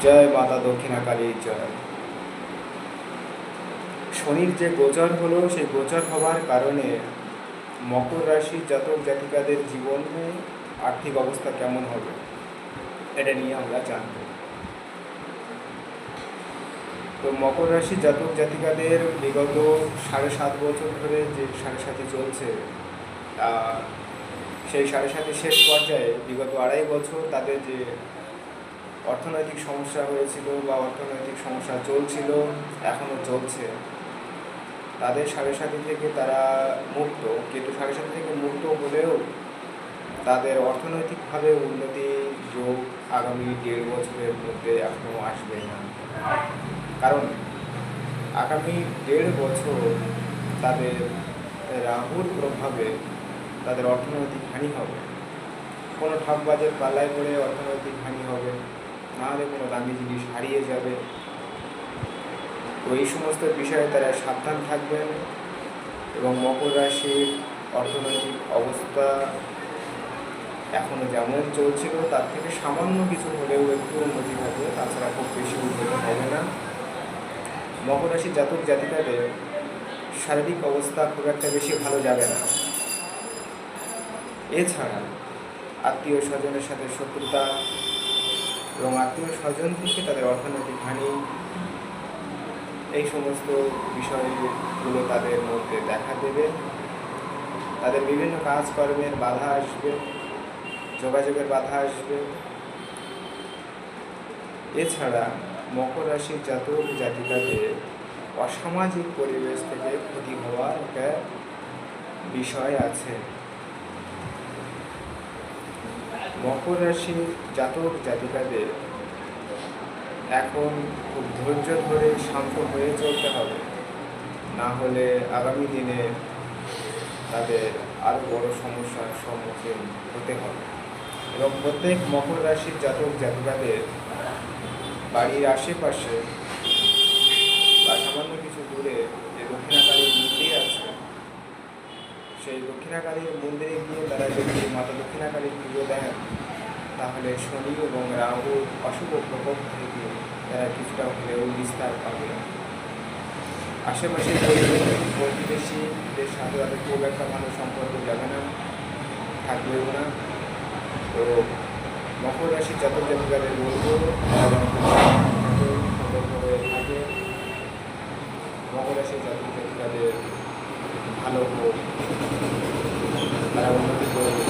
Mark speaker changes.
Speaker 1: জয় মাতা দক্ষিণা কালীর জয়। শনির যে গোচর হলো, সেই গোচর হওয়ার কারণে মকর রাশির জাতক জাতিকাদের জীবনে আর্থিক অবস্থা কেমন হবে এটা নিয়ে আমরা জানব। তো মকর রাশির জাতক জাতিকাদের বিগত 7.5 বছর ধরে যে 7.5 চলছে, সেই 7.5 শেষ পর্যায়ে বিগত 2.5 বছর তাদের যে অর্থনৈতিক সমস্যা হয়েছিল বা অর্থনৈতিক সমস্যা চলছিল, এখনও চলছে, তাদের 7.5 থেকে তারা মুক্ত, কিন্তু 7.5 থেকে মুক্ত হলেও তাদের অর্থনৈতিকভাবে উন্নতি যোগ আগামী 1.5 বছরের মধ্যে এখনও আসবে না। কারণ আগামী 1.5 বছর তাদের রাহুর প্রভাবে তাদের অর্থনৈতিক হানি হবে। কোনো ঠকবাজের পাল্লায় পড়ে অর্থনৈতিক হানি হবে, নাহলে কোনো দামি জিনিস হারিয়ে যাবে। তো এই সমস্ত বিষয়ে তারা সাবধান থাকবেন এবং মকর রাশির অর্থনৈতিক অবস্থা এখনও যেমন চলছিল তার থেকে সামান্য কিছু হলেও একটু উন্নতি হবে, তাছাড়া খুব বেশি উন্নতি হবে না। মকর রাশির জাতক জাতিকাদের শারীরিক অবস্থা খুব একটা বেশি ভালো যাবে না। এছাড়া আত্মীয় স্বজনের সাথে শত্রুতা এবং আত্মীয় স্বজন থেকে তাদের অর্থনৈতিক হানি, এই সমস্ত বিষয়গুলো তাদের মধ্যে দেখা দেবে। তাদের বিভিন্ন কাজকর্মের বাধা আসবে, যোগাযোগের বাধা আসবে। এছাড়া মকর রাশির জাতক জাতিকাদের অসামাজিক পরিবেশ থেকে ক্ষতি হওয়ার একটা বিষয় আছে। মকর রাশির জাতক জাতিকাদের এখন খুব ধৈর্য ধরে শান্ত হয়ে চলতে হবে, না হলে আগামী দিনে তাদের আরও বড় সমস্যার সম্মুখীন হতে হবে। এবং প্রত্যেক মকর রাশির জাতক জাতিকাদের বাড়ির আশেপাশে বা সামান্য কিছু দূরে যে দক্ষিণাকালীর মন্দির আছে, সেই দক্ষিণাকালীর মন্দিরে গিয়ে তারা যদি মাতা দক্ষিণাকালীর পুজো দেন, তাহলে শনি এবং রাহুর অশুভ প্রকোপ থেকে তারা কিছুটা হলেও বিস্তার পাবে। আশেপাশের প্রতিবেশীদের সাথে তাদের খুব একটা ভালো সম্পর্ক যাবে না, থাকবেও না। তো মকর রাশির জাতক জাতিকাদের বলবো সতর্ক হয়ে থাকে। মকর রাশির জাতক জাতিকাদের ভালো হোক, তারা উন্নতি করবে।